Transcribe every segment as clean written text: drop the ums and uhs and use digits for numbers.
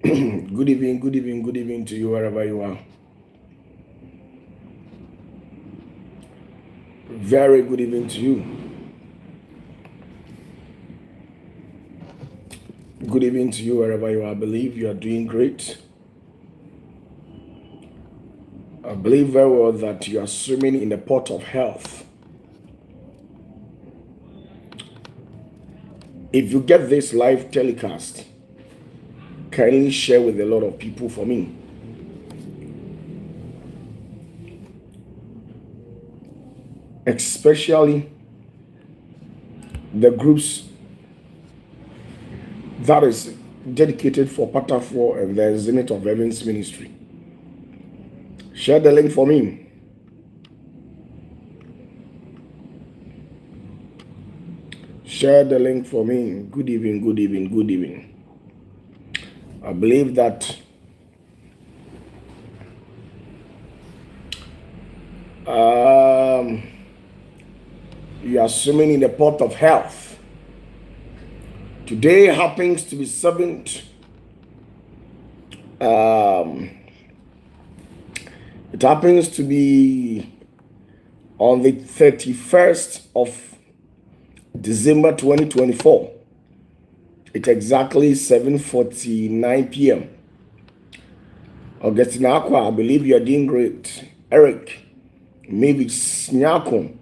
Good evening, good evening, good evening to you wherever you are. Very good evening to you. Good evening to you wherever you are. I believe you are doing great. I believe very well that you are swimming in the pot of health. If you get this live telecast, kindly share with a lot of people for me. Especially the groups that is dedicated for OPATAFUOR and the Zenith of Heaven's ministry. Share the link for me. Share the link for me. Good evening, good evening, good evening. I believe that you are swimming in the pot of health. Today happens to be 7th. It happens to be on the 31st of December 2024. It's exactly 7:49 p.m. Augustine Aqua, I believe you are doing great. Eric, maybe Nyako,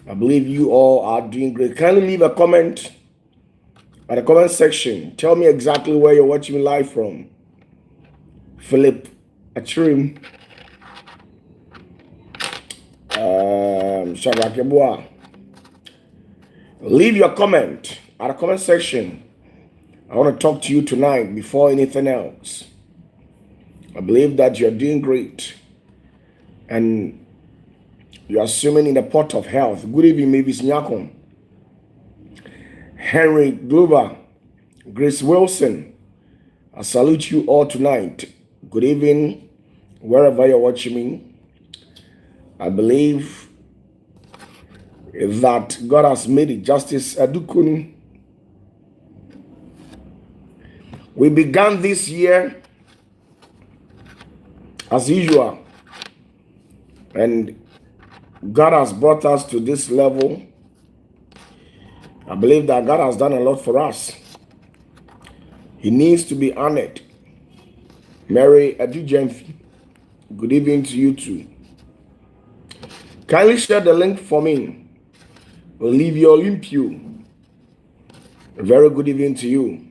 I believe you all are doing great. Kindly leave a comment at the comment section. Tell me exactly where you're watching me live from. Philip Achirim, Shabakebua. Leave your comment at the comment section. I want to talk to you tonight before anything else. I believe that you're doing great and you are swimming in the pot of health. Good evening, Mavis Nyakon, Henry Glover, Grace Wilson. I salute you all tonight. Good evening, wherever you're watching me. I believe that God has made it. Justice Adukun. We began this year as usual, and God has brought us to this level. I believe that God has done a lot for us. He needs to be honored. Mary Adujemfi, good evening to you too. Kindly share the link for me. Olivia Olympio, a very good evening to you.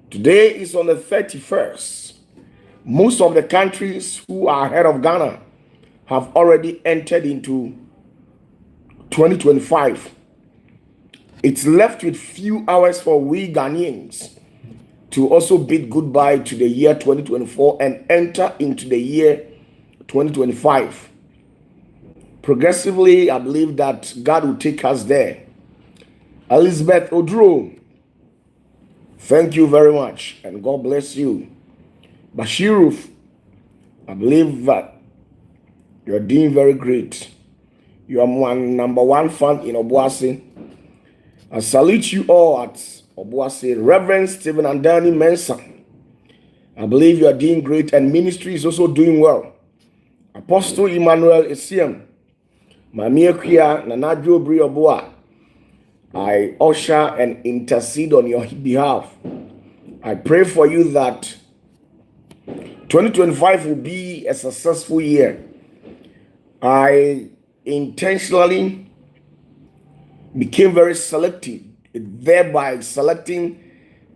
Today is on the 31st. Most of the countries who are ahead of Ghana have already entered into 2025. It's left with few hours for we Ghanaians to also bid goodbye to the year 2024 and enter into the year 2025. Progressively, I believe that God will take us there. Elizabeth Odro, thank you very much and God bless you. Bashiruf, I believe that you're doing very great. You are number one fan in Obuasi. I salute you all at Obuasi. Reverend Stephen and Danny Mensah, I believe you are doing great and ministry is also doing well. Apostle Emmanuel Essiem, Mamia Kia Nanajo Briobua, I usher and intercede on your behalf. I pray for you that 2025 will be a successful year. I intentionally became very selective, thereby selecting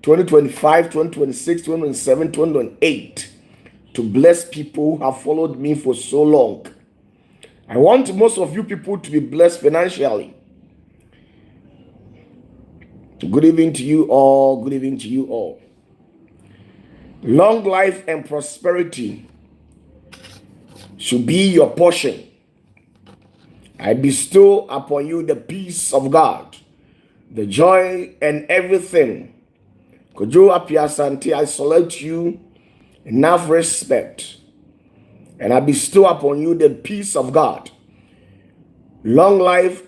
2025, 2026, 2027, 2028 to bless people who have followed me for so long. I want most of you people to be blessed financially. Good evening to you all. Good evening to you all. Long life and prosperity should be your portion. I bestow upon you the peace of God, the joy and everything. Kojo Apiasante, I salute you enough respect. And I bestow upon you the peace of God. Long life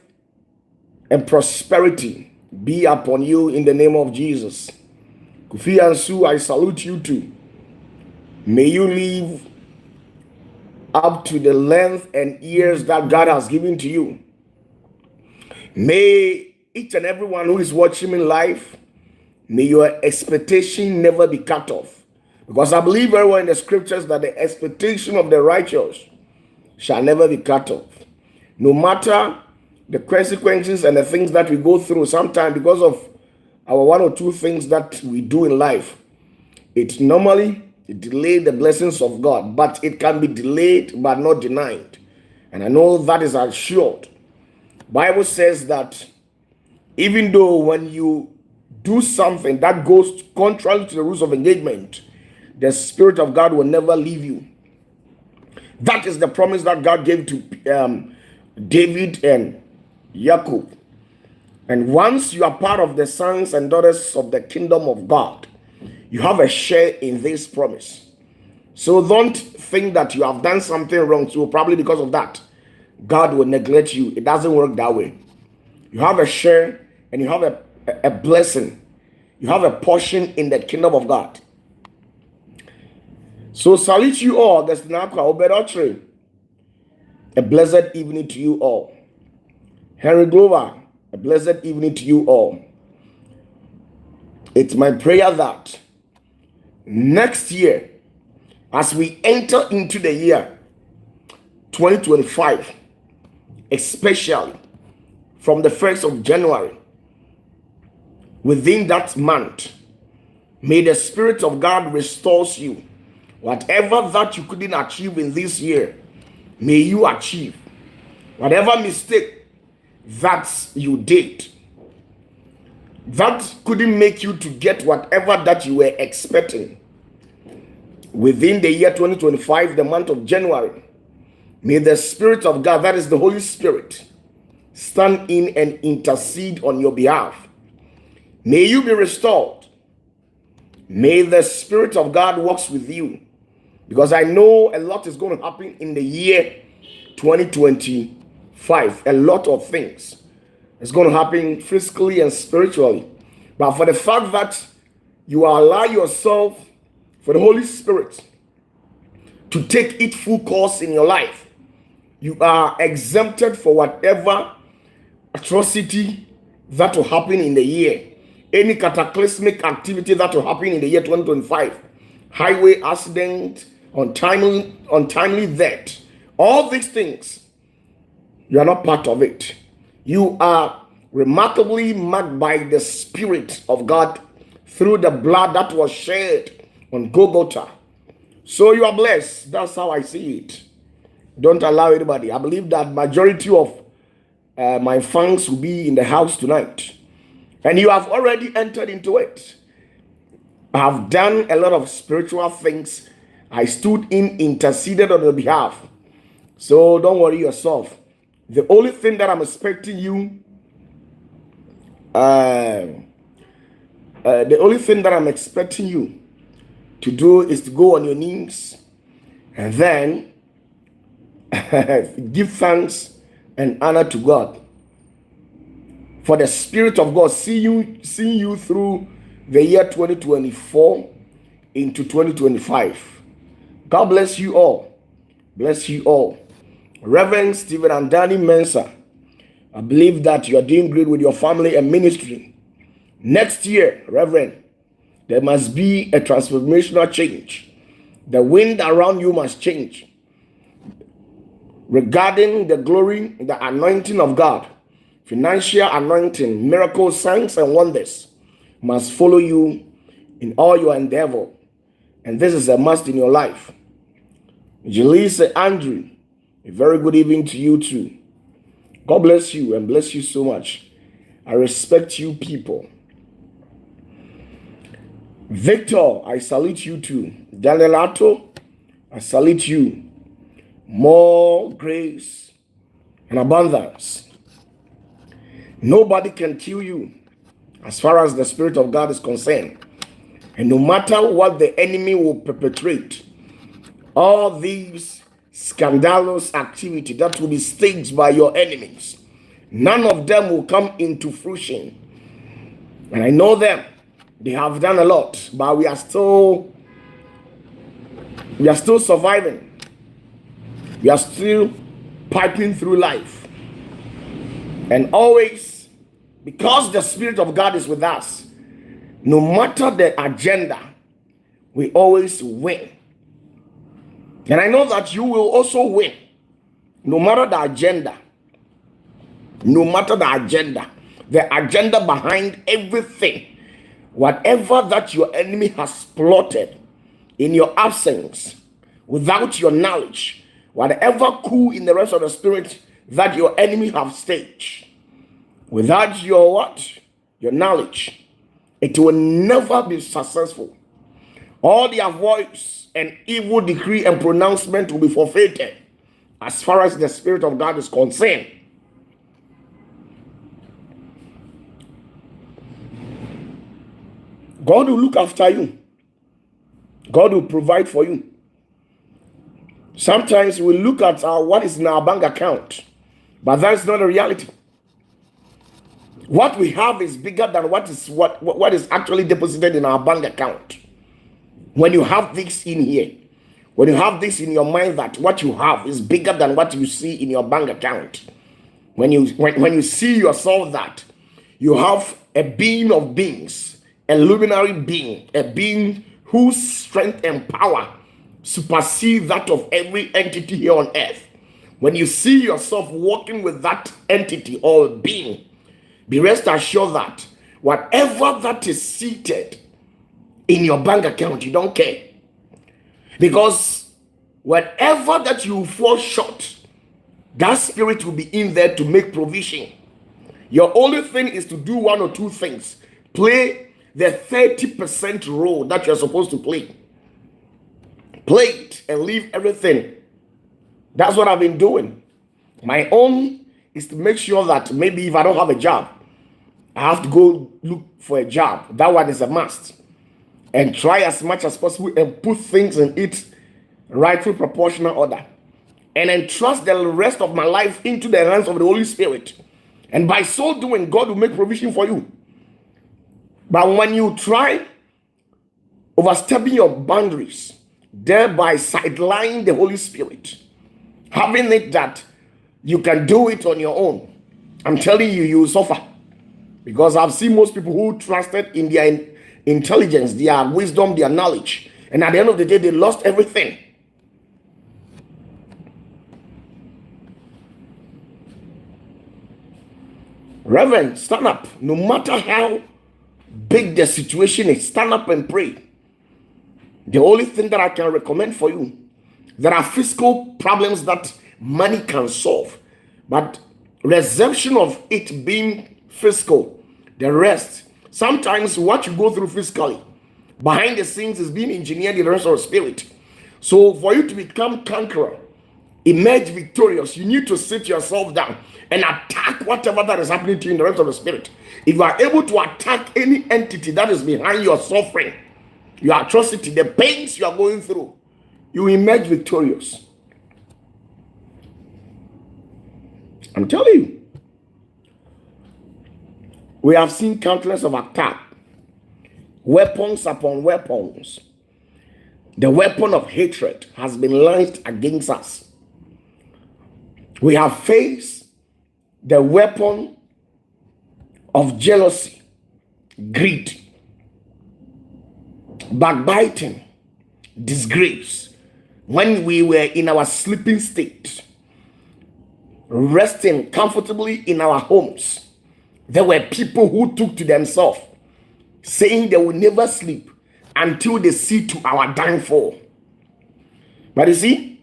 and prosperity be upon you in the name of Jesus. Kofi Ansu, I salute you too. May you live up to the length and years that God has given to you. May each and everyone who is watching me live, may your expectation never be cut off. Because I believe very well in the scriptures that the expectation of the righteous shall never be cut off. No matter the consequences and the things that we go through, sometimes because of our one or two things that we do in life, it normally delays the blessings of God, but it can be delayed but not denied. And I know that is assured. Bible says that even though when you do something that goes contrary to the rules of engagement, the Spirit of God will never leave you. That is the promise that God gave to David and Jacob. And once you are part of the sons and daughters of the kingdom of God, you have a share in this promise. So don't think that you have done something wrong. So probably because of that, God will neglect you. It doesn't work that way. You have a share and you have a blessing. You have a portion in the kingdom of God. So salute you all. A blessed evening to you all. Henry Glover, a blessed evening to you all. It's my prayer that next year, as we enter into the year 2025, especially from the 1st of January, within that month, may the Spirit of God restores you. Whatever that you couldn't achieve in this year, may you achieve. Whatever mistake that you did, that couldn't make you to get whatever that you were expecting within the year 2025, the month of January, may the Spirit of God, that is the Holy Spirit, stand in and intercede on your behalf. May you be restored. May the Spirit of God walk with you. Because I know a lot is going to happen in the year 2025. A lot of things is going to happen physically and spiritually. But for the fact that you allow yourself for the Holy Spirit to take its full course in your life, you are exempted for whatever atrocity that will happen in the year. Any cataclysmic activity that will happen in the year 2025. Highway accident, untimely death. All these things, you are not part of it. You are remarkably marked by the Spirit of God through the blood that was shed on Golgotha. So you are blessed. That's how I see it. Don't allow anybody. I believe that majority of my fans will be in the house tonight. And you have already entered into it. I have done a lot of spiritual things. I stood in, interceded on your behalf. So don't worry yourself. The only thing that I'm expecting you, to do is to go on your knees and then give thanks and honor to God for the Spirit of God seeing you through the year 2024 into 2025. God bless you all. Bless you all. Reverend Stephen and Danny Mensah, I believe that you are doing great with your family and ministry. Next year, Reverend, there must be a transformational change. The wind around you must change. Regarding the glory, the anointing of God, financial anointing, miracles, signs, and wonders must follow you in all your endeavor. And this is a must in your life. Jelisa Andrew, a very good evening to you too. God bless you and bless you so much. I respect you people. Victor, I salute you too. Danielato, I salute you. More grace and abundance. Nobody can kill you as far as the Spirit of God is concerned. And no matter what the enemy will perpetrate, all these scandalous activity that will be staged by your enemies, none of them will come into fruition. And I know them. They have done a lot, but we are still surviving. We are still piping through life. And always, because the Spirit of God is with us, no matter the agenda, we always win. And I know that you will also win, no matter the agenda. No matter the agenda behind everything, whatever that your enemy has plotted in your absence, without your knowledge, whatever coup in the rest of the spirit that your enemy have staged, without your what? Your knowledge, it will never be successful. All their voice and evil decree and pronouncement will be forfeited as far as the Spirit of God is concerned. God will look after you. God will provide for you. Sometimes we look at what is in our bank account, but that's not a reality. What we have is bigger than what is actually deposited in our bank account. When you have this in here, when you have this in your mind that what you have is bigger than what you see in your bank account, when you see yourself that you have a being of beings, a luminary being, a being whose strength and power supersede that of every entity here on earth. When you see yourself walking with that entity or being, be rest assured that whatever that is seated in your bank account, you don't care. Because whatever that you fall short, that spirit will be in there to make provision. Your only thing is to do one or two things. Play the 30% role that you're supposed to play. Play it and leave everything. That's what I've been doing. My own is to make sure that maybe if I don't have a job, I have to go look for a job. That one is a must. And try as much as possible and put things in its rightful proportional order. And entrust the rest of my life into the hands of the Holy Spirit. And by so doing, God will make provision for you. But when you try overstepping your boundaries, thereby sidelining the Holy Spirit, having it that you can do it on your own, I'm telling you, you will suffer. Because I've seen most people who trusted in their intelligence, their wisdom, their knowledge, and at the end of the day, they lost everything. Reverend, stand up. No matter how big the situation is, stand up and pray. The only thing that I can recommend for you, there are physical problems that money can solve, but reception of it being physical, the rest, sometimes what you go through physically, behind the scenes is being engineered in the rest of the spirit. So for you to become conqueror, emerge victorious, you need to sit yourself down and attack whatever that is happening to you in the rest of the spirit. If you are able to attack any entity that is behind your suffering, your atrocity, the pains you are going through, you emerge victorious. I'm telling you. We have seen countless of attack, weapons upon weapons. The weapon of hatred has been launched against us. We have faced the weapon of jealousy, greed, backbiting, disgrace. When we were in our sleeping state, resting comfortably in our homes, there were people who took to themselves, saying they will never sleep until they see to our downfall. But you see,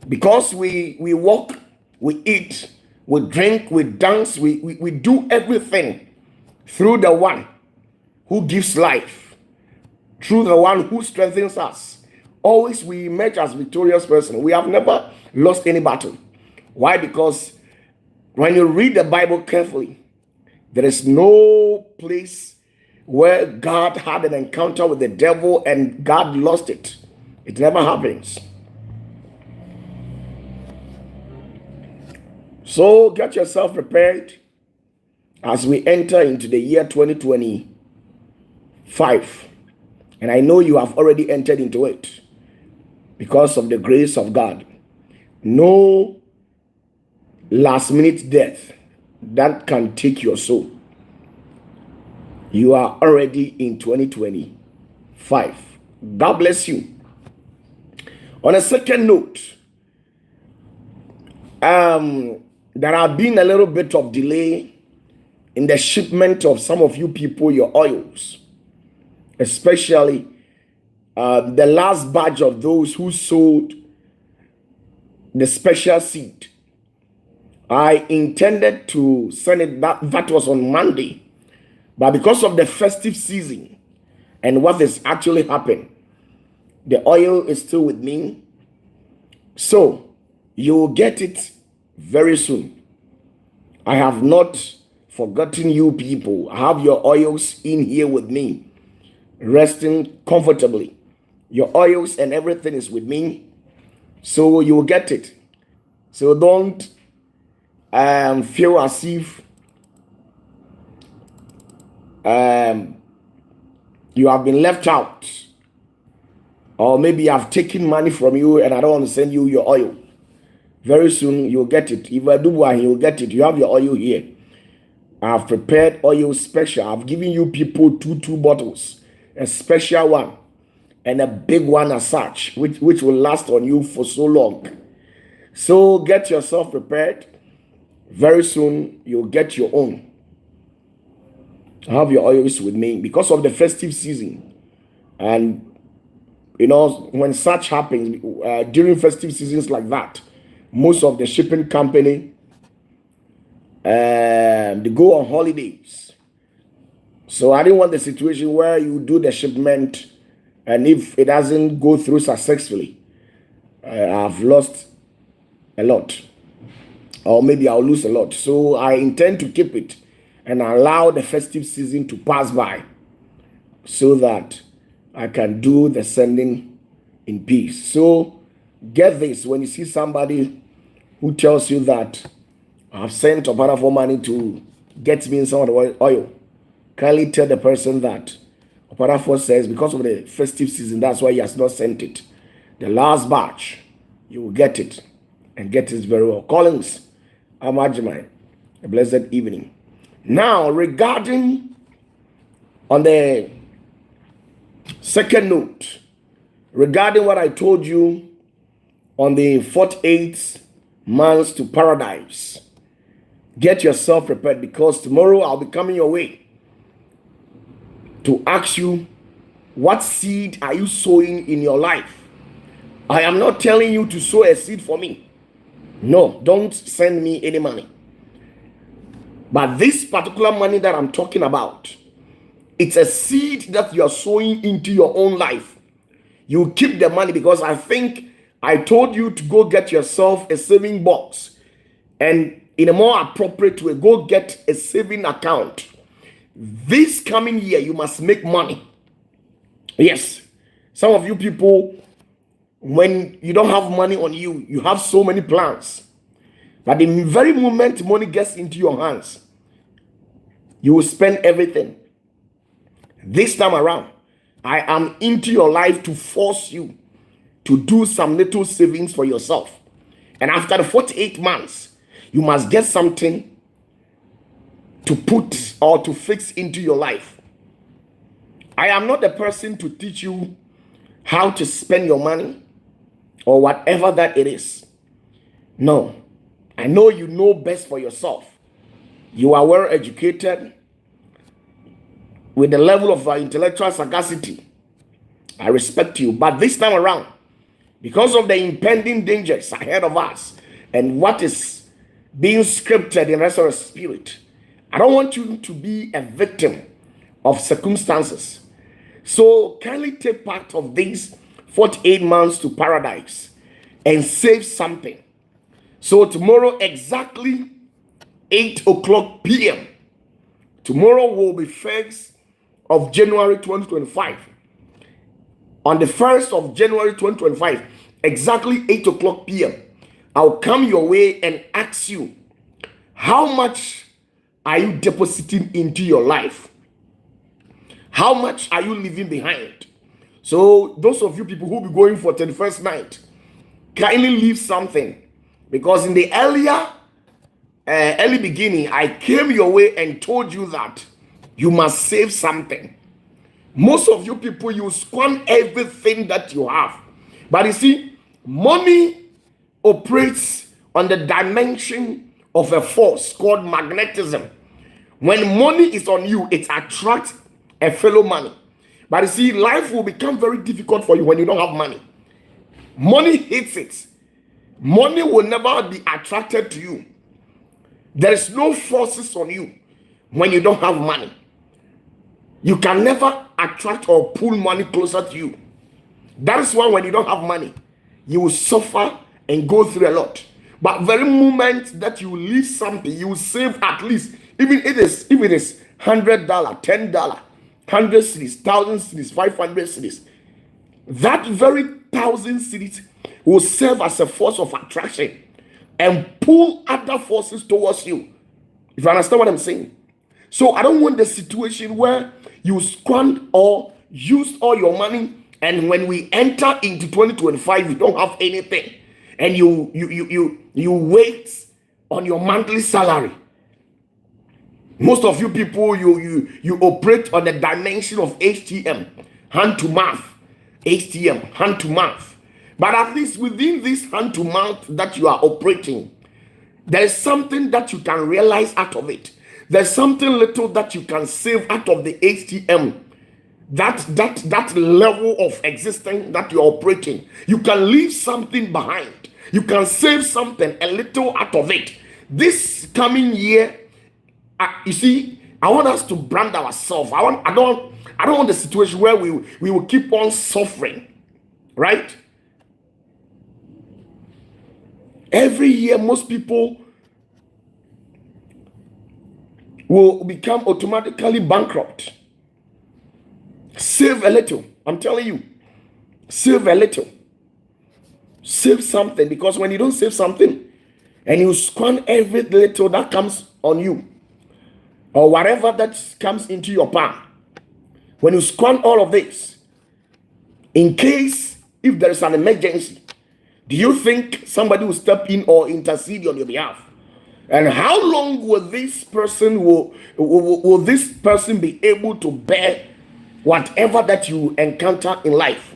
because we walk, we eat, we drink, we dance, we do everything through the one who gives life, through the one who strengthens us. Always we emerge as victorious person. We have never lost any battle. Why? Because when you read the Bible carefully, there is no place where God had an encounter with the devil and God lost it. It never happens. So get yourself prepared as we enter into the year 2020. 5. And I know you have already entered into it because of the grace of God. No last minute death that can take your soul. You are already in 2025. God bless you. On a second note, there have been a little bit of delay in the shipment of some of you people, your oils, especially the last batch of those who sold the special seed. I intended to send it back. That was on Monday, but because of the festive season and what has actually happened, the oil is still with me. So you will get it very soon. I have not forgotten you people. I have your oils in here with me, resting comfortably. Your oils and everything is with me. So you will get it. So don't feel as if you have been left out, or maybe I've taken money from you and I don't want to send you your oil. Very soon you'll get it. If I do one, you'll get it. You have your oil here. I've prepared oil special. I've given you people two bottles, a special one and a big one as such, which will last on you for so long. So get yourself prepared. Very soon you'll get your own. I have your oils with me because of the festive season. And you know, when such happens, during festive seasons like that, most of the shipping company, they go on holidays. So I didn't want the situation where you do the shipment and if it doesn't go through successfully, I've lost a lot. Or maybe I'll lose a lot. So I intend to keep it and allow the festive season to pass by so that I can do the sending in peace. So get this, when you see somebody who tells you that I've sent OPATAFUOR money to get me some of the oil, kindly tell the person that OPATAFUOR says because of the festive season, that's why he has not sent it. The last batch, you will get it and get it very well. Collins, Amajimai, a blessed evening. Now, regarding on the second note, regarding what I told you on the 48 months to paradise, get yourself prepared because tomorrow I'll be coming your way to ask you, what seed are you sowing in your life? I am not telling you to sow a seed for me. No, don't send me any money. But this particular money that I'm talking about, it's a seed that you are sowing into your own life. You keep the money because I think I told you to go get yourself a saving box. And in a more appropriate way, go get a saving account. This coming year, you must make money. Yes. Some of you people, when you don't have money on you, you have so many plans. But the very moment money gets into your hands, you will spend everything. This time around, I am into your life to force you to do some little savings for yourself. And after the 48 months, you must get something to put or to fix into your life. I am not the person to teach you how to spend your money or whatever that it is. No, I know you know best for yourself. You are well educated with the level of intellectual sagacity. I respect you. But this time around, because of the impending dangers ahead of us and what is being scripted in the rest of the spirit, I don't want you to be a victim of circumstances. So kindly take part of these 48 months to paradise and save something. So tomorrow exactly 8 o'clock p.m. Tomorrow will be 1st of January 2025. On the 1st of January 2025, exactly 8 o'clock p.m., I'll come your way and ask you, how much are you depositing into your life? How much are you leaving behind? So those of you people who be going for 31st night, kindly leave something, because in the early beginning, I came your way and told you that you must save something. Most of you people, you squander everything that you have. But you see, money operates on the dimension of a force called magnetism. When money is on you, it attracts a fellow money. But you see, life will become very difficult for you when you don't have money. Money hits it. Money will never be attracted to you. There is no forces on you when you don't have money. You can never attract or pull money closer to you. That is why when you don't have money, you will suffer and go through a lot. But very moment that you leave something, you will save at least, even if it is $100, $10, 100 cities, 1,000 cities, 500 cities. That very 1,000 cities will serve as a force of attraction and pull other forces towards you. If you understand what I'm saying. So I don't want the situation where you squander or use all your money, and when we enter into 2025, you don't have anything, and you wait on your monthly salary. Most of you people, you operate on the dimension of HTM, hand to mouth, HTM, hand to mouth. But at least within this hand to mouth that you are operating, there is something that you can realize out of it. There's something little that you can save out of the HTM. That level of existence that you're operating, you can leave something behind. You can save something, a little out of it. This coming year, you see, I want us to brand ourselves. I don't want the situation where we will keep on suffering, right? Every year, most people will become automatically bankrupt. Save a little. I'm telling you, save a little. Save something, because when you don't save something and you squander every little that comes on you, or whatever that comes into your palm, when you squander all of this, in case if there is an emergency, do you think somebody will step in or intercede on your behalf? And how long will this person be able to bear whatever that you encounter in life?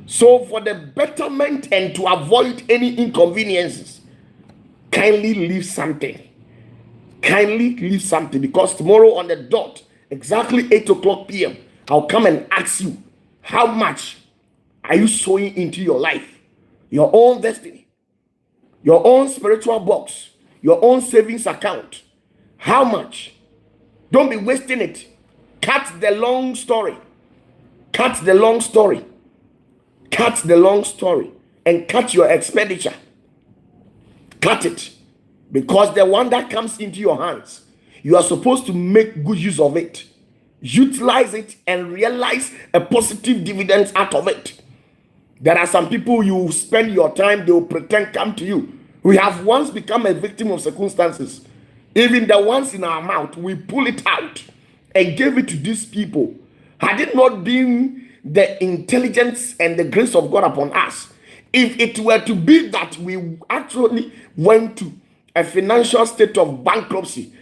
So for the betterment and to avoid any inconveniences, kindly leave something. Kindly leave something, because tomorrow on the dot, exactly 8:00 p.m., I'll come and ask you, how much are you sowing into your life, your own destiny, your own spiritual box, your own savings account? How much? Don't be wasting it. Cut the long story. Cut the long story. Cut the long story and cut your expenditure. Cut it. Because the one that comes into your hands, you are supposed to make good use of it. Utilize it and realize a positive dividend out of it. There are some people, you spend your time, they will pretend come to you. We have once become a victim of circumstances. Even the ones in our mouth, we pull it out and gave it to these people. Had it not been the intelligence and the grace of God upon us, if it were to be that we actually went to a financial state of bankruptcy,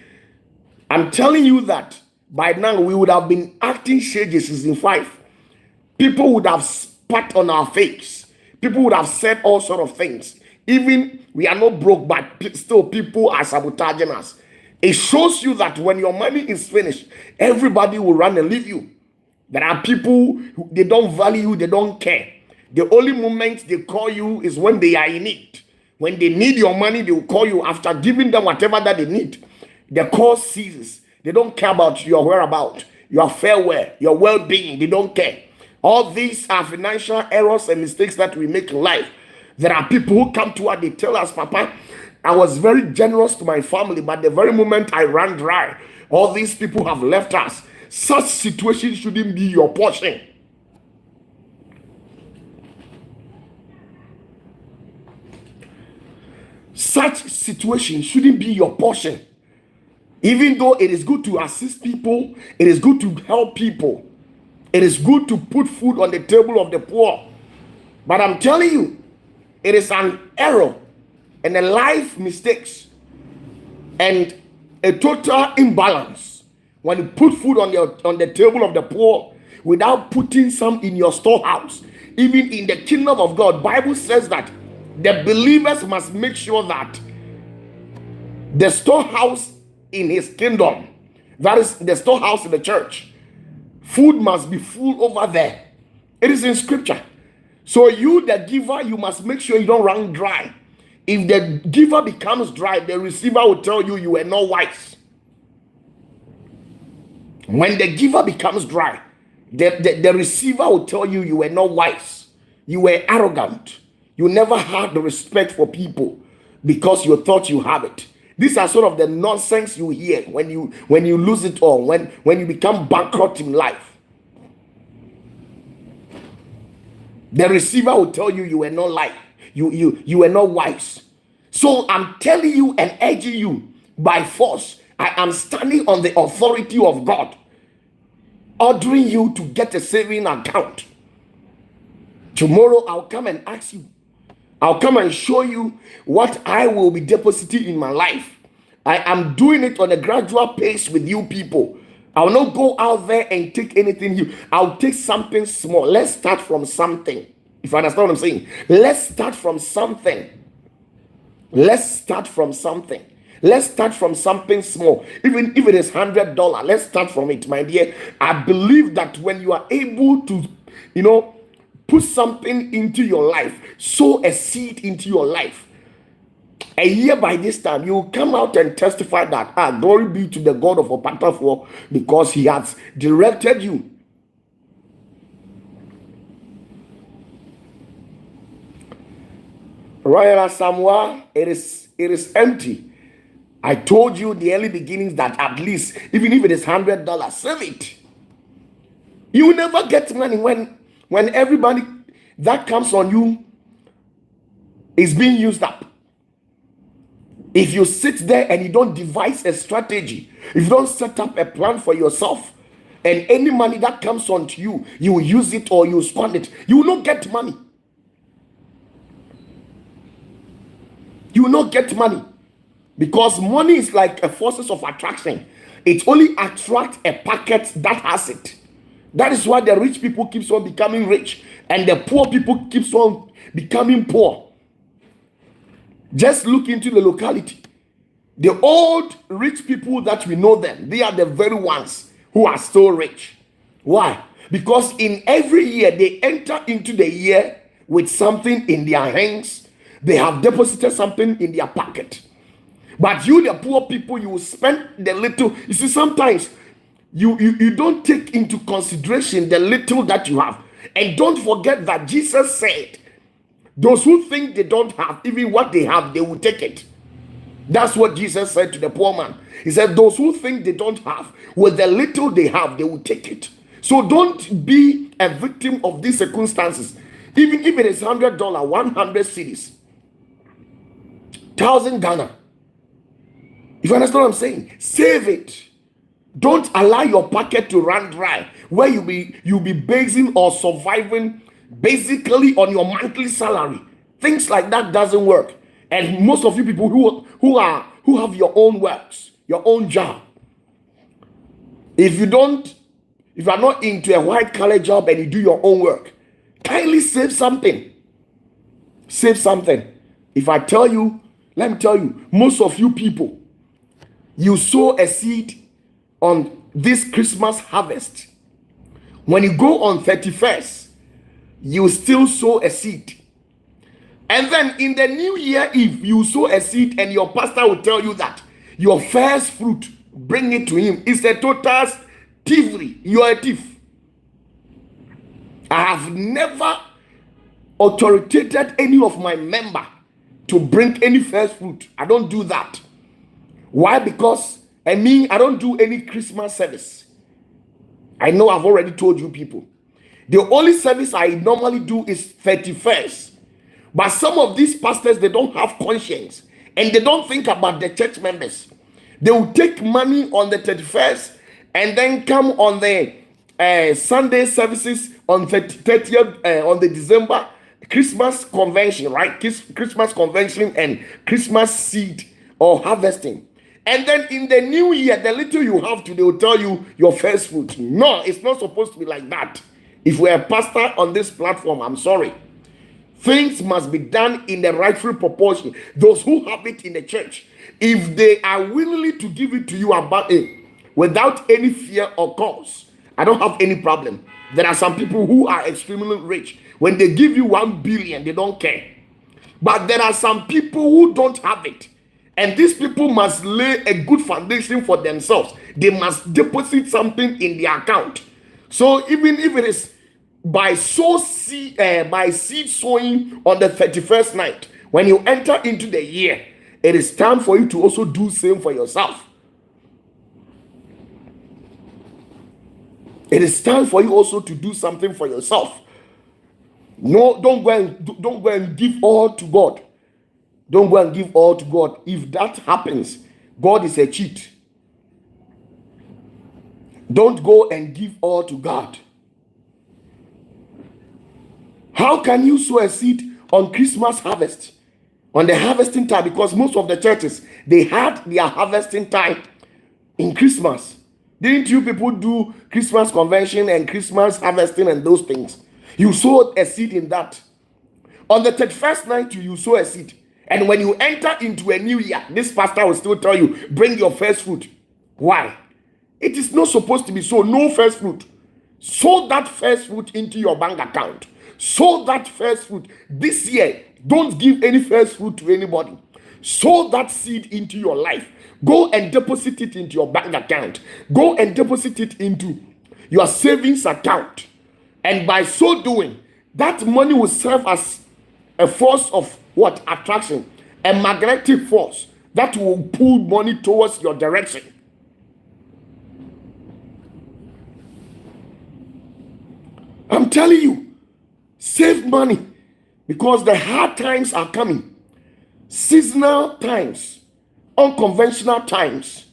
I'm telling you that by now we would have been acting shady season 5. People would have spat on our face. People would have said all sort of things. Even we are not broke, but still people are sabotaging us. It shows you that when your money is finished, everybody will run and leave you. There are people who, they don't value you, they don't care. The only moment they call you is when they are in need. When they need your money, they will call you after giving them whatever that they need. The call ceases. They don't care about your whereabouts, your farewell, your well-being. They don't care. All these are financial errors and mistakes that we make in life. There are people who come to us, they tell us, Papa, I was very generous to my family, but the very moment I ran dry, all these people have left us. Such situations shouldn't be your portion. Such situation shouldn't be your portion. Even though it is good to assist people, it is good to help people, it is good to put food on the table of the poor. But I'm telling you, it is an error and a life mistakes and a total imbalance when you put food on the table of the poor without putting some in your storehouse. Even in the kingdom of God, Bible says that the believers must make sure that the storehouse in his kingdom, that is the storehouse in the church, food must be full over there. It is in scripture. So you, the giver, you must make sure you don't run dry. If the giver becomes dry, the receiver will tell you you were not wise. When the giver becomes dry, the receiver will tell you you were not wise. You were arrogant. You never had the respect for people because you thought you have it. These are sort of the nonsense you hear when you lose it all, when you become bankrupt in life. The receiver will tell you you were not like you were not wise. So I'm telling you and urging you by force. I am standing on the authority of God, ordering you to get a saving account. Tomorrow I'll come and ask you. I'll come and show you what I will be depositing in my life. I am doing it on a gradual pace with you people. I'll not go out there and take anything new. I'll take something small. Let's start from something. If you understand what I'm saying, let's start from something. Let's start from something. Let's start from something small. Even if it is $100, let's start from it, my dear. I believe that when you are able to, put something into your life, sow a seed into your life, a year by this time, you will come out and testify that, glory be to the God of OPATAFUOR, because he has directed you. Royal Samoa, it is empty. I told you the early beginnings that at least, even if it is $100, save it. You will never get money when everybody that comes on you is being used up. If you sit there and you don't devise a strategy, if you don't set up a plan for yourself, and any money that comes onto you, you will use it or you spend it, you will not get money. You will not get money, because money is like a forces of attraction. It only attracts a packet that has it. That is why the rich people keeps on becoming rich and the poor people keeps on becoming poor. Just look into the locality. The old rich people that we know them, they are the very ones who are still rich. Why? Because in every year they enter into the year with something in their hands. They have deposited something in their pocket. But you, the poor people, you will spend the little. You see, sometimes you don't take into consideration the little that you have. And don't forget that Jesus said, those who think they don't have, even what they have, they will take it. That's what Jesus said to the poor man. He said, those who think they don't have, with the little they have, they will take it. So don't be a victim of these circumstances. Even if it is $100, 100 cedis, 1,000 Ghana. If you understand what I'm saying, save it. Don't allow your pocket to run dry, where you'll be basing or surviving basically on your monthly salary. Things like that doesn't work. And most of you people who have your own works, your own job, if you are not into a white collar job and you do your own work, kindly save something. Save something. If I tell you, let me tell you, most of you people, you sow a seed on this Christmas harvest. When you go on 31st, you still sow a seed. And then in the new year, if you sow a seed and your pastor will tell you that your first fruit, bring it to him, it's a total thievery. You are a thief. I have never authoritated any of my member to bring any first fruit. I don't do that. Why? Because I don't do any Christmas service. I know I've already told you people. The only service I normally do is 31st. But some of these pastors, they don't have conscience and they don't think about the church members. They will take money on the 31st and then come on the Sunday services on 30th, on the December Christmas convention, right? Christmas convention and Christmas seed or harvesting. And then in the new year, the little you have to, they will tell you your first fruit. No, it's not supposed to be like that. If we're a pastor on this platform, I'm sorry. Things must be done in the rightful proportion. Those who have it in the church, if they are willing to give it to you about it without any fear or cause, I don't have any problem. There are some people who are extremely rich. When they give you 1 billion, they don't care. But there are some people who don't have it. And these people must lay a good foundation for themselves. They must deposit something in their account. So even if it is by seed sowing on the 31st night, when you enter into the year, it is time for you to also do same for yourself. It is time for you also to do something for yourself. No, don't go and give all to God. Don't go and give all to God. If that happens, God is a cheat. Don't go and give all to God. How can you sow a seed on Christmas harvest? On the harvesting time, because most of the churches, they had their harvesting time in Christmas. Didn't you people do Christmas convention and Christmas harvesting and those things? You sowed a seed in that. On the 31st night, you sow a seed. And when you enter into a new year, this pastor will still tell you, bring your first fruit. Why? It is not supposed to be so. No first fruit. Sow that first fruit into your bank account. Sow that first fruit. This year, don't give any first fruit to anybody. Sow that seed into your life. Go and deposit it into your bank account. Go and deposit it into your savings account. And by so doing, that money will serve as a force of what? Attraction. A magnetic force that will pull money towards your direction. I'm telling you, save money because the hard times are coming. Seasonal times, unconventional times,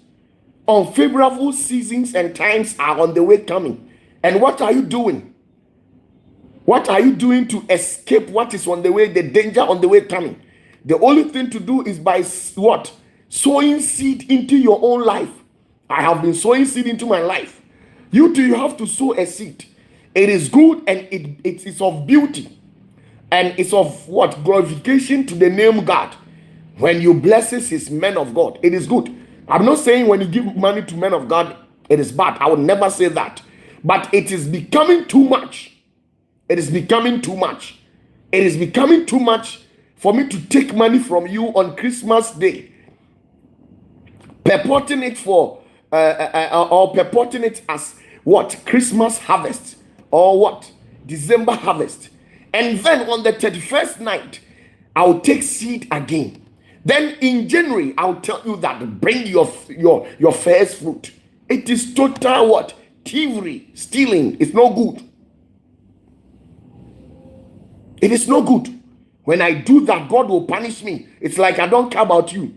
unfavorable seasons and times are on the way coming. And what are you doing? What are you doing to escape what is on the way, the danger on the way coming? The only thing to do is by what? Sowing seed into your own life. I have been sowing seed into my life. You too, you have to sow a seed. It is good and it is of beauty. And it's of what? Glorification to the name God. When you blesses his men of God, it is good. I'm not saying when you give money to men of God, it is bad. I would never say that. But it is becoming too much. It is becoming too much. It is becoming too much for me to take money from you on Christmas Day, purporting it for or purporting it as what? Christmas harvest or what? December harvest. And then on the 31st night, I'll take seed again. Then in January, I'll tell you that bring your first fruit. It is total what? Thievery, stealing. It's no good. It is no good. When I do that, God will punish me. It's like I don't care about you.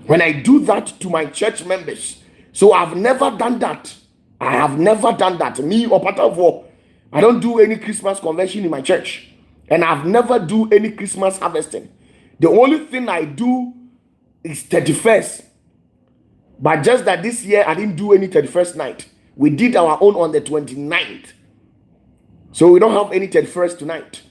When I do that to my church members. So I've never done that. I have never done that. Me, OPATAFUOR, I don't do any Christmas convention in my church. And I've never do any Christmas harvesting. The only thing I do is 31st. But just that this year, I didn't do any 31st night. We did our own on the 29th. So we don't have any 31st tonight.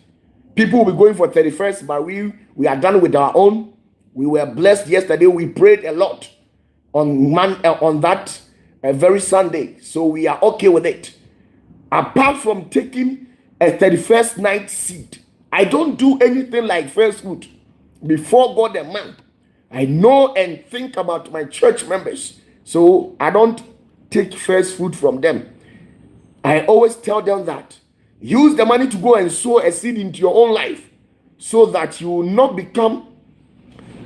People will be going for 31st, but we are done with our own. We were blessed yesterday. We prayed a lot on that very Sunday. So we are okay with it. Apart from taking a 31st night seed, I don't do anything like first fruit before God and man. I know and think about my church members. So I don't take first fruit from them. I always tell them that use the money to go and sow a seed into your own life so that you will not become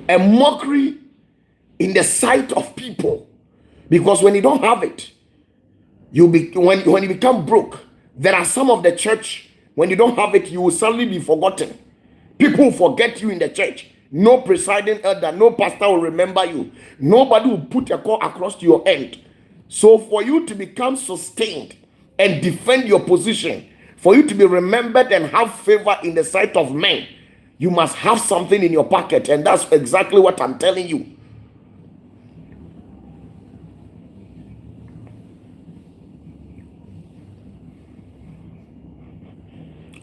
a mockery in the sight of people. Because when you don't have it, when you become broke, there are some of the church, when you don't have it, you will suddenly be forgotten. People forget you in the church. No presiding elder, no pastor will remember you. Nobody will put a call across to your end. So for you to become sustained and defend your position, for you to be remembered and have favor in the sight of men, you must have something in your pocket. And that's exactly what I'm telling you.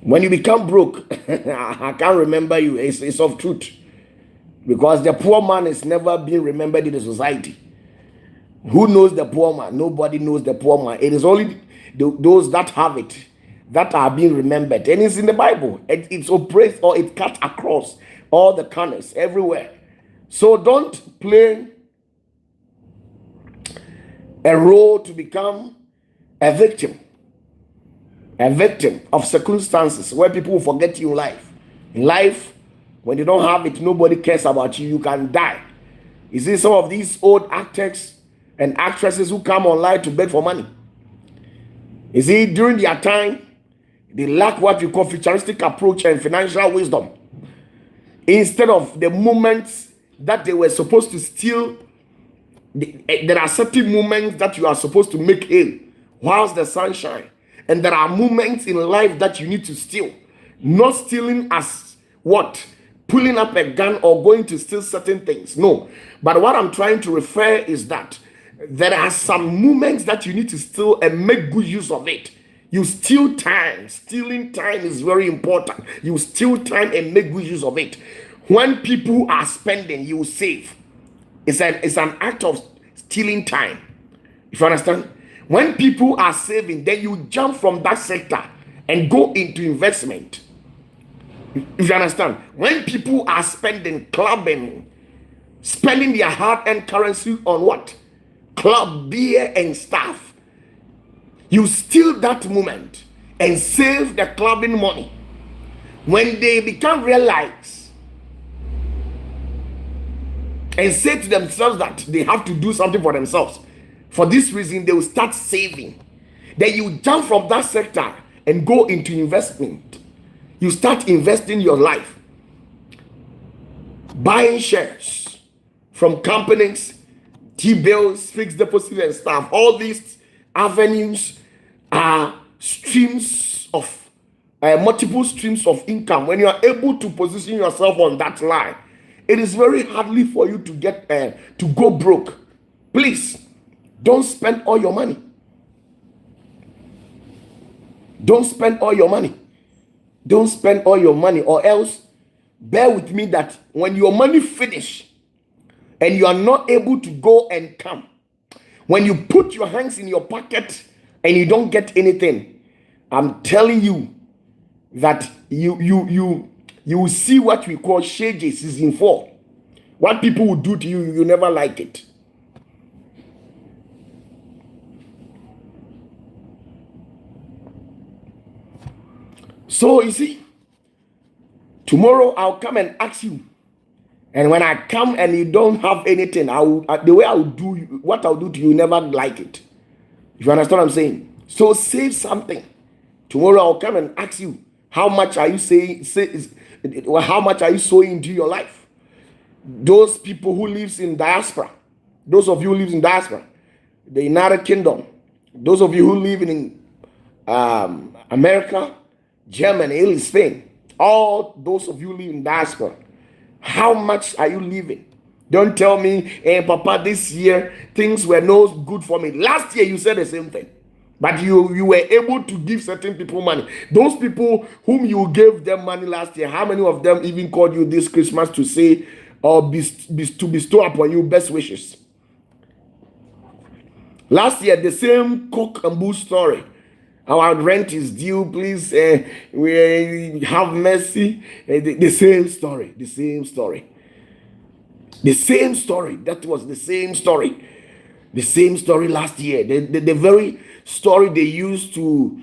When you become broke, I can't remember you. It's of truth. Because the poor man is never being remembered in the society. Who knows the poor man? Nobody knows the poor man. It is only those that have it that are being remembered. And it's in the Bible. It's oppressed, or it cut across all the corners everywhere. So don't play a role to become a victim of circumstances where people will forget you in life. In life, when you don't have it, nobody cares about you. You can die. You see some of these old actors and actresses who come online to beg for money. You see, during their time, they lack what we call futuristic approach and financial wisdom. Instead of the moments that they were supposed to steal, there are certain moments that you are supposed to make hay whilst the sun shines. And there are moments in life that you need to steal. Not stealing as what? Pulling up a gun or going to steal certain things. No. But what I'm trying to refer is that there are some moments that you need to steal and make good use of it. You steal time. Stealing time is very important. You steal time and make good use of it. When people are spending, you save. It's an act of stealing time. If you understand? When people are saving, then you jump from that sector and go into investment. If you understand? When people are spending, clubbing, spending their hard-earned currency on what? Club, beer, and stuff. You steal that moment and save the clubbing money. When they become realized and say to themselves that they have to do something for themselves, for this reason, they will start saving. Then you jump from that sector and go into investment. You start investing your life. Buying shares from companies, T-bills, fixed deposit and stuff. All these avenues are streams of, multiple streams of income. When you are able to position yourself on that line, it is very hardly for you to get to go broke. Please, don't spend all your money. Don't spend all your money. Don't spend all your money, or else bear with me that when your money finish and you are not able to go and come, when you put your hands in your pocket and you don't get anything, I'm telling you that you will see what we call shege season 4. What people will do to you, you never like it. So you see, tomorrow I'll come and ask you, and when I come and you don't have anything, the way I will do what I'll do to you, you never like it. If you understand what I'm saying, so save something. Tomorrow I'll come and ask you, how much are you how much are you sowing into your life? Those people who lives in diaspora, those of you who lives in diaspora, the United Kingdom, those of you who live in America, Germany, Italy, Spain, all those of you live in diaspora, how much are you living? Don't tell me, hey, Papa, this year things were no good for me. Last year you said the same thing, but you were able to give certain people money. Those people whom you gave them money last year, how many of them even called you this Christmas to say or to bestow upon you best wishes? Last year, the same cock and bull story. Our rent is due, please, we have mercy. The same story, the same story. The same story, that was the same story. The same story last year. The very story they used to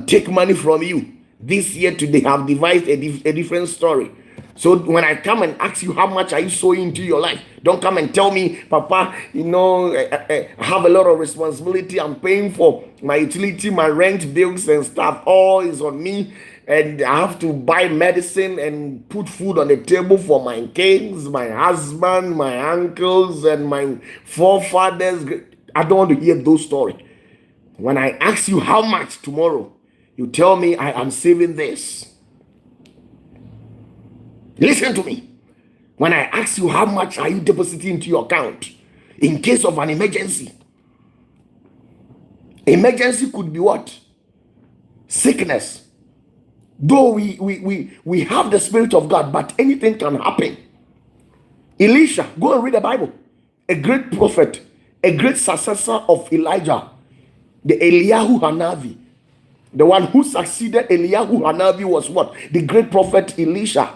take money from you. This year they have devised a different story. So when I come and ask you how much are you sowing into your life, don't come and tell me, Papa, I have a lot of responsibility. I'm paying for my utility, my rent, bills and stuff. All is on me. and I have to buy medicine and put food on the table for my kids, my husband, my uncles, and my forefathers. I don't want to hear those stories. When I ask you how much tomorrow, you tell me I am saving this. Listen to me. When I ask you how much are you depositing into your account in case of an emergency? Emergency could be what? Sickness. Though we have the Spirit of God, but anything can happen. Elisha, go and read the Bible. A great prophet, a great successor of Elijah, the Eliyahu Hanavi. The one who succeeded Eliyahu Hanavi was what? The great prophet Elisha.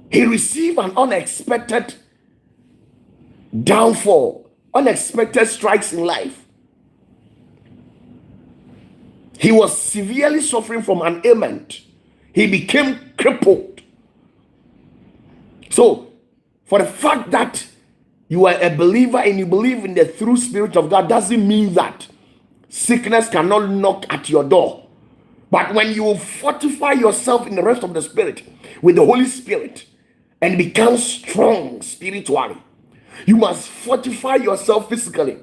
He received an unexpected downfall, unexpected strikes in life. He was severely suffering from an ailment. He became crippled. So, for the fact that you are a believer and you believe in the true Spirit of God doesn't mean that sickness cannot knock at your door. But when you fortify yourself in the rest of the Spirit with the Holy Spirit and become strong spiritually, you must fortify yourself physically.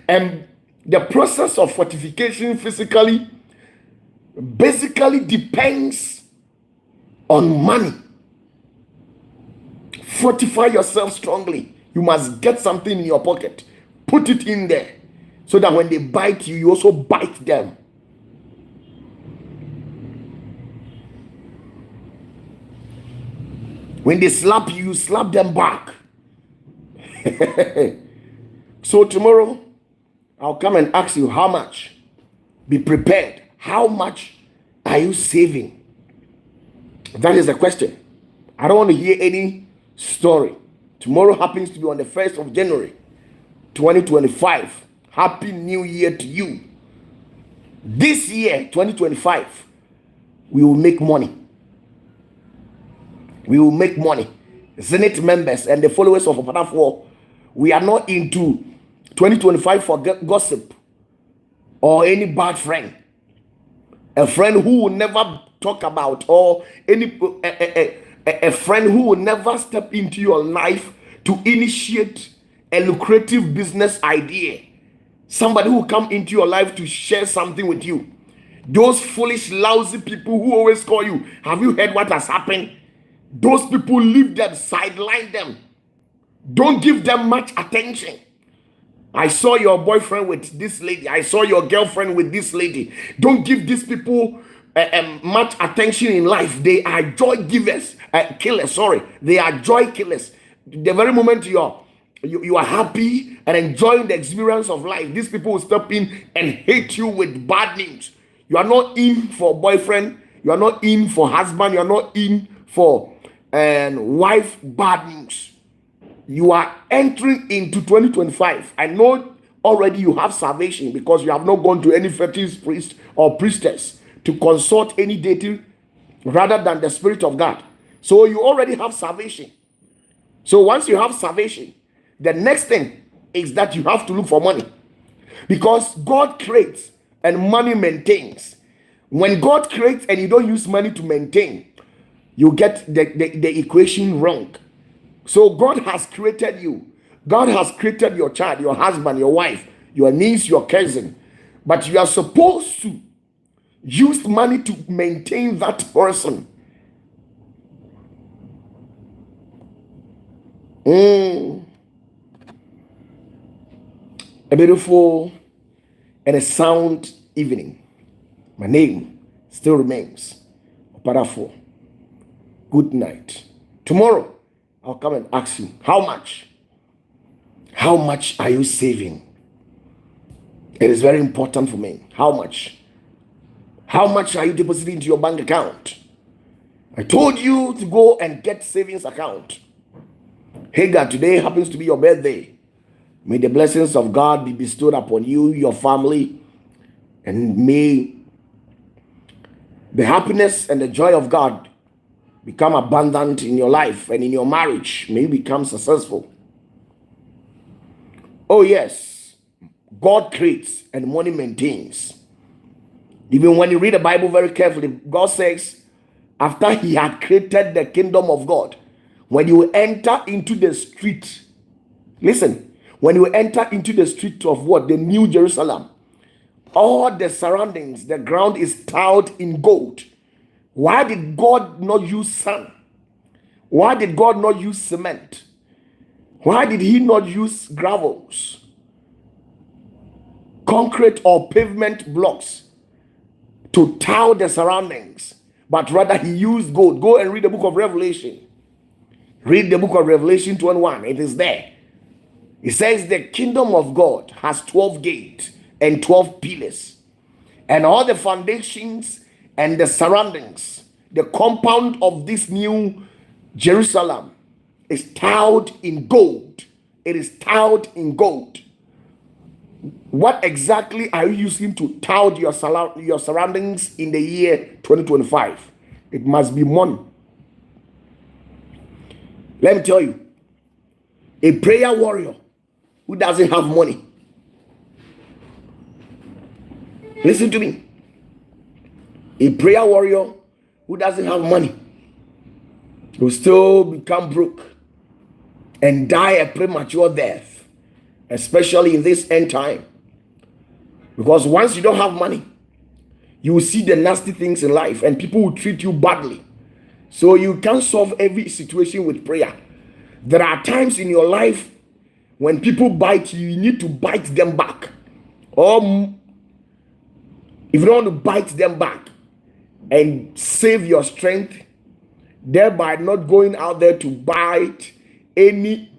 And the process of fortification physically basically depends on money. Fortify yourself strongly. You must get something in your pocket. Put it in there so that when they bite you, you also bite them. When they slap you, you slap them back. So tomorrow, I'll come and ask you how much. Be prepared. How much are you saving? That is the question. I don't want to hear any story. Tomorrow happens to be on the 1st of January, 2025. Happy New Year to you. This year, 2025, we will make money. We will make money. Senate members and the followers of OPATAFUOR, we are not into 2025 for gossip or any bad friend. A friend who will never talk about, or a friend who will never step into your life to initiate a lucrative business idea. Somebody who will come into your life to share something with you. Those foolish, lousy people who always call you, have you heard what has happened? Those people, leave them, sideline them. Don't give them much attention. I saw your boyfriend with this lady. I saw your girlfriend with this lady. Don't give these people much attention in life. They are joy givers, killers. Sorry, they are joy killers. The very moment you are happy and enjoying the experience of life, these people will step in and hate you with bad news. You are not in for boyfriend. You are not in for husband. You are not in for wife bad news. You are entering into 2025. I know already you have salvation because you have not gone to any fetish priest or priestess to consult any deity rather than the Spirit of God. So you already have salvation. So once you have salvation, the next thing is that you have to look for money. Because God creates and money maintains. When God creates and you don't use money to maintain, you get the equation wrong. So God has created you. God has created your child, your husband, your wife, your niece, your cousin. But you are supposed to use money to maintain that person. A beautiful and a sound evening. My name still remains OPATAFUOR. Good night. Tomorrow, I'll come and ask you, how much? How much are you saving? It is very important for me. How much? How much are you depositing into your bank account? I told you to go and get savings account. Hey God, today happens to be your birthday. May the blessings of God be bestowed upon you, your family, and may the happiness and the joy of God become abundant in your life and in your marriage. May you become successful. Oh yes, God creates and money maintains. Even when you read the Bible very carefully, God says, after he had created the kingdom of God, when you enter into the street, listen, when you enter into the street of what? The New Jerusalem, all the surroundings, the ground is tiled in gold. Why did God not use sand? Why did God not use cement? Why did he not use gravels, concrete or pavement blocks to tile the surroundings? But rather he used gold. Go and read the book of Revelation. Read the book of Revelation 21. It is there. It says the kingdom of God has 12 gates and 12 pillars. And all the foundations and the surroundings, the compound of this new Jerusalem is tiled in gold. It is tiled in gold. What exactly are you using to tile your surroundings in the year 2025? It must be money. Let me tell you, a prayer warrior who doesn't have money, listen to me, a prayer warrior who doesn't have money will still become broke and die a premature death, especially in this end time. Because once you don't have money, you will see the nasty things in life and people will treat you badly. So you can't solve every situation with prayer. There are times in your life when people bite you, you need to bite them back. Or if you don't want to bite them back and save your strength, thereby not going out there to bite any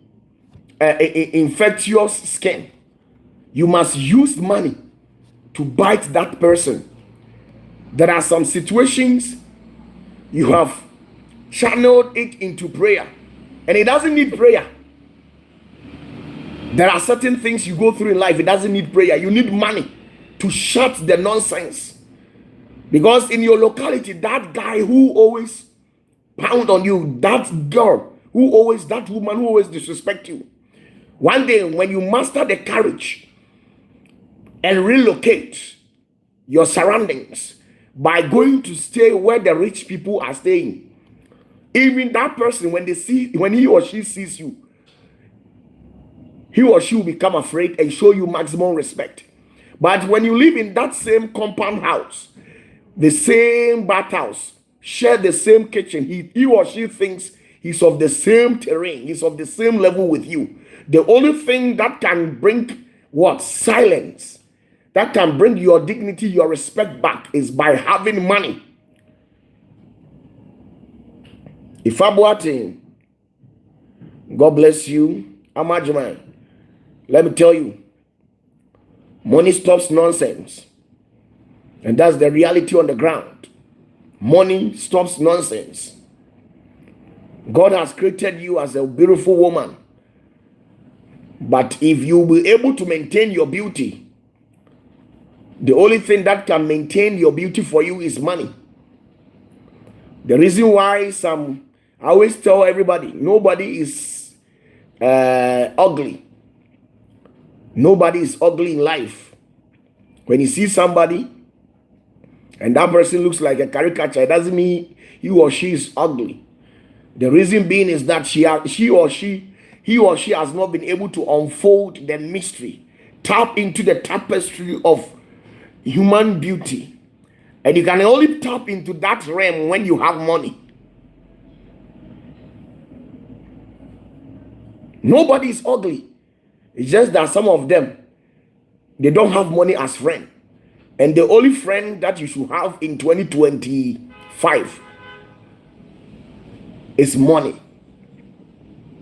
infectious skin, you must use money to bite that person. There are some situations you have channeled it into prayer, and it doesn't need prayer. There are certain things you go through in life, it doesn't need prayer. You need money to shut the nonsense. Because in your locality, that guy who always pound on you, that girl who always, that woman who always disrespect you, one day when you master the courage and relocate your surroundings by going to stay where the rich people are staying, even that person, when he or she sees you, he or she will become afraid and show you maximum respect. But when you live in that same compound house, the same bathhouse, share the same kitchen, he or she thinks he's of the same terrain, he's of the same level with you. The only thing that can bring what? Silence, that can bring your dignity, your respect back, is by having money. If Abuati, God bless you, Amajman. Let me tell you, money stops nonsense. And that's the reality on the ground. Money stops nonsense. God has created you as a beautiful woman. But if you will be able to maintain your beauty, the only thing that can maintain your beauty for you is money. The reason why I always tell everybody, nobody is ugly. Nobody is ugly in life. When you see somebody and that person looks like a caricature, it doesn't mean he or she is ugly. The reason being is that he or she has not been able to unfold the mystery, tap into the tapestry of human beauty. And you can only tap into that realm when you have money. Nobody is ugly. It's just that some of them, they don't have money as friend. And the only friend that you should have in 2025 is money.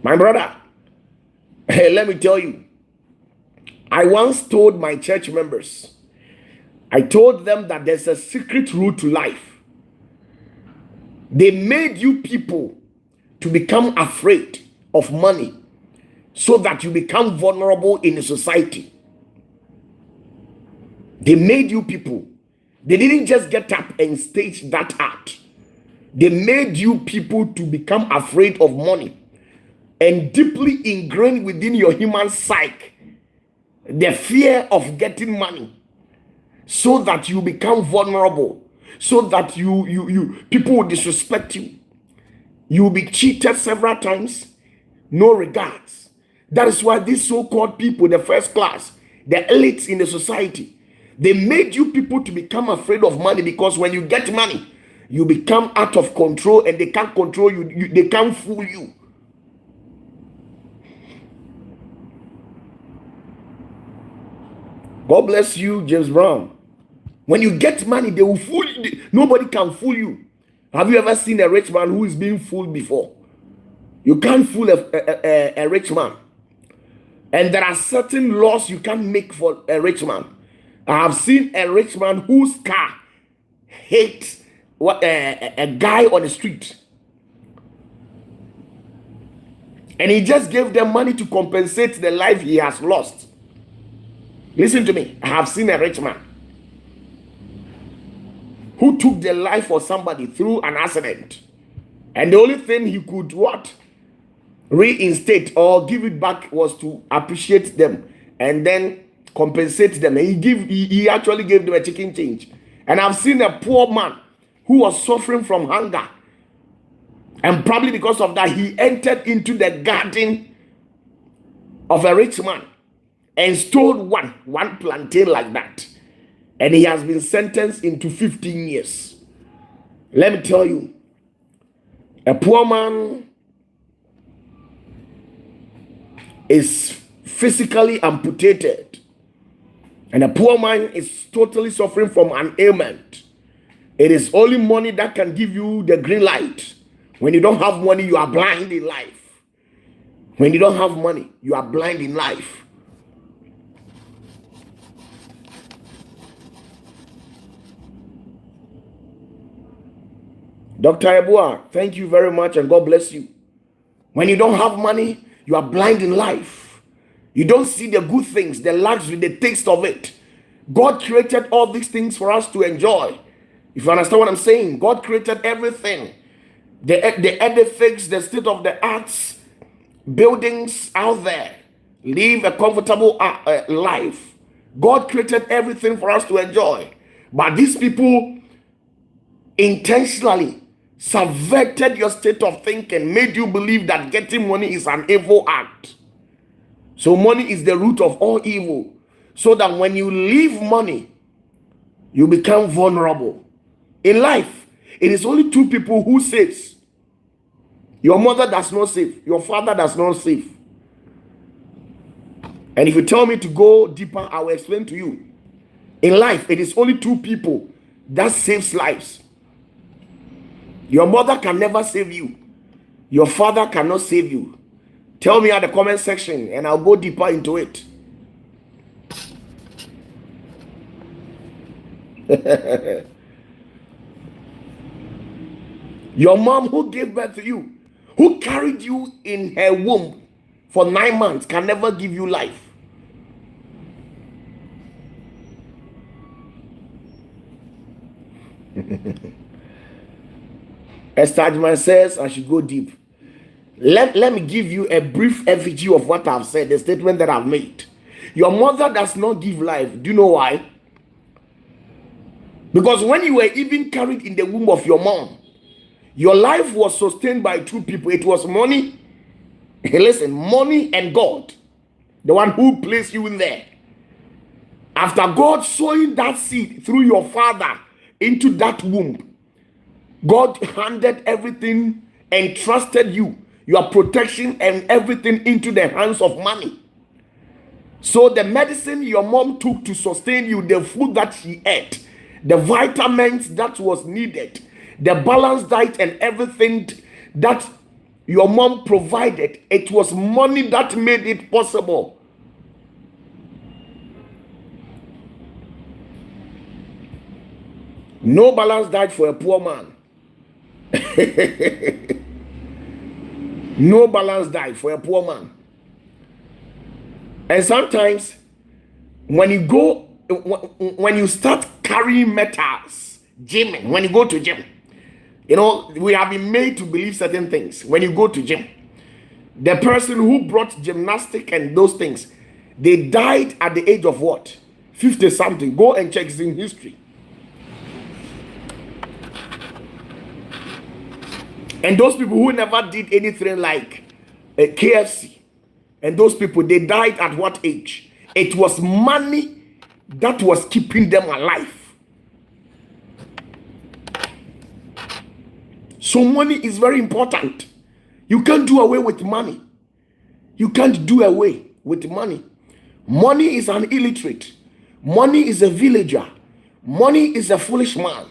My brother, let me tell you, I once told my church members, I told them that there's a secret route to life. They made you people to become afraid of money so that you become vulnerable in a society. They made you people. They didn't just get up and stage that art. They made you people to become afraid of money and deeply ingrained within your human psyche the fear of getting money. so that you become vulnerable, so that people will disrespect you. You will be cheated several times, no regards. That is why these so-called people, the first class, the elites in the society, they made you people to become afraid of money, because when you get money, you become out of control and they can't control you. They can't fool you. God bless you, James Brown. When you get money, they will fool you. Nobody can fool you. Have you ever seen a rich man who is being fooled before? You can't fool a rich man. And there are certain laws you can't make for a rich man. I have seen a rich man whose car hit a guy on the street. And he just gave them money to compensate the life he has lost. Listen to me. I have seen a rich man who took the life of somebody through an accident. And the only thing he could reinstate or give it back was to appreciate them and then compensate them. And he actually gave them a chicken change. And I've seen a poor man who was suffering from hunger. And probably because of that, he entered into the garden of a rich man and stole one plantain like that. And he has been sentenced into 15 years. Let me tell you, a poor man is physically amputated, and a poor man is totally suffering from an ailment. It is only money that can give you the green light. When you don't have money, you are blind in life. When you don't have money, you are blind in life. Dr. Ebua, thank you very much and God bless you. When you don't have money, you are blind in life. You don't see the good things, the luxury, the taste of it. God created all these things for us to enjoy. If you understand what I'm saying, God created everything. The edifice, the state of the arts, buildings out there. Live a comfortable life. God created everything for us to enjoy. But these people intentionally subverted your state of thinking, made you believe that getting money is an evil act. So money is the root of all evil. So that when you leave money, you become vulnerable. In life, it is only two people who saves. Your mother does not save. Your father does not save. And if you tell me to go deeper, I will explain to you. In life, it is only two people that saves lives. Your mother can never save you. Your father cannot save you. Tell me at the comment section and I'll go deeper into it. Your mom who gave birth to you, who carried you in her womb for 9 months, can never give you life. Estadman says I should go deep. Let me give you a brief effigy of what I've said, the statement that I've made. Your mother does not give life. Do you know why? Because when you were even carried in the womb of your mom, your life was sustained by two people. It was money. Listen, money and God, the one who placed you in there. After God sowing that seed through your father into that womb, God handed everything and trusted you, your protection and everything into the hands of money. So the medicine your mom took to sustain you, the food that she ate, the vitamins that was needed, the balanced diet and everything that your mom provided, it was money that made it possible. No balanced diet for a poor man. No balanced diet for a poor man. And sometimes when you start carrying metals, gymming, when you go to gym, we have been made to believe certain things. When you go to gym, the person who brought gymnastic and those things, they died at the age of what? 50 something. Go and check, it's in history. And those people who never did anything like a KFC, and those people, they died at what age? It was money that was keeping them alive. So money is very important. You can't do away with money. You can't do away with money. Money is an illiterate. Money is a villager. Money is a foolish man.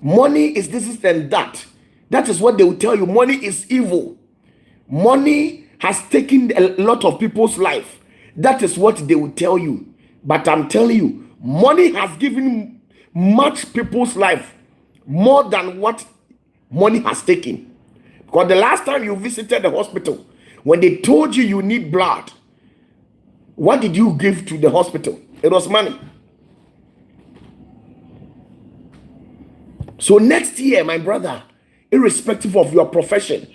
Money is this and that. That is what they will tell you. Money is evil. Money has taken a lot of people's life. That is what they will tell you. But I'm telling you, money has given much people's life more than what money has taken. Because the last time you visited the hospital, when they told you you need blood, what did you give to the hospital? It was money. So next year, my brother, irrespective of your profession,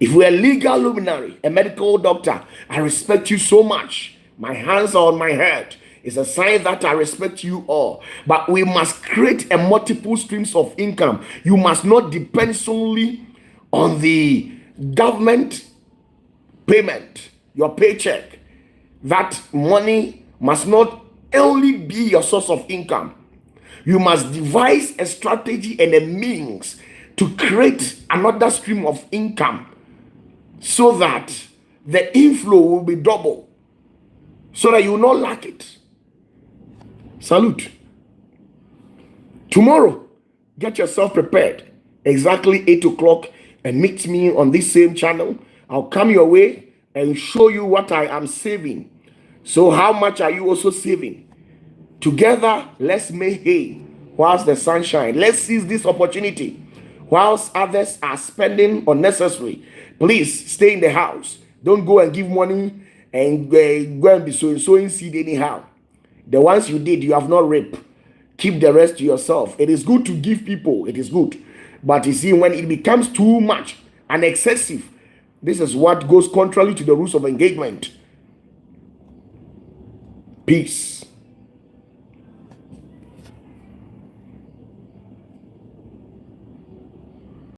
if you're a legal luminary, a medical doctor, I respect you so much. My hands are on my head. It's a sign that I respect you all. But we must create a multiple streams of income. You must not depend solely on the government payment, your paycheck. That money must not only be your source of income. You must devise a strategy and a means to create another stream of income so that the inflow will be double, so that you will not lack it. Salute. Tomorrow, get yourself prepared. Exactly 8 o'clock and meet me on this same channel. I'll come your way and show you what I am saving. So how much are you also saving? Together, let's make hay whilst the sun shines. Let's seize this opportunity whilst others are spending unnecessary. Please stay in the house. Don't go and give money and go and be sowing seed anyhow. The ones you did, you have not reaped. Keep the rest to yourself. It is good to give people. It is good. But you see, when it becomes too much and excessive, this is what goes contrary to the rules of engagement. Peace.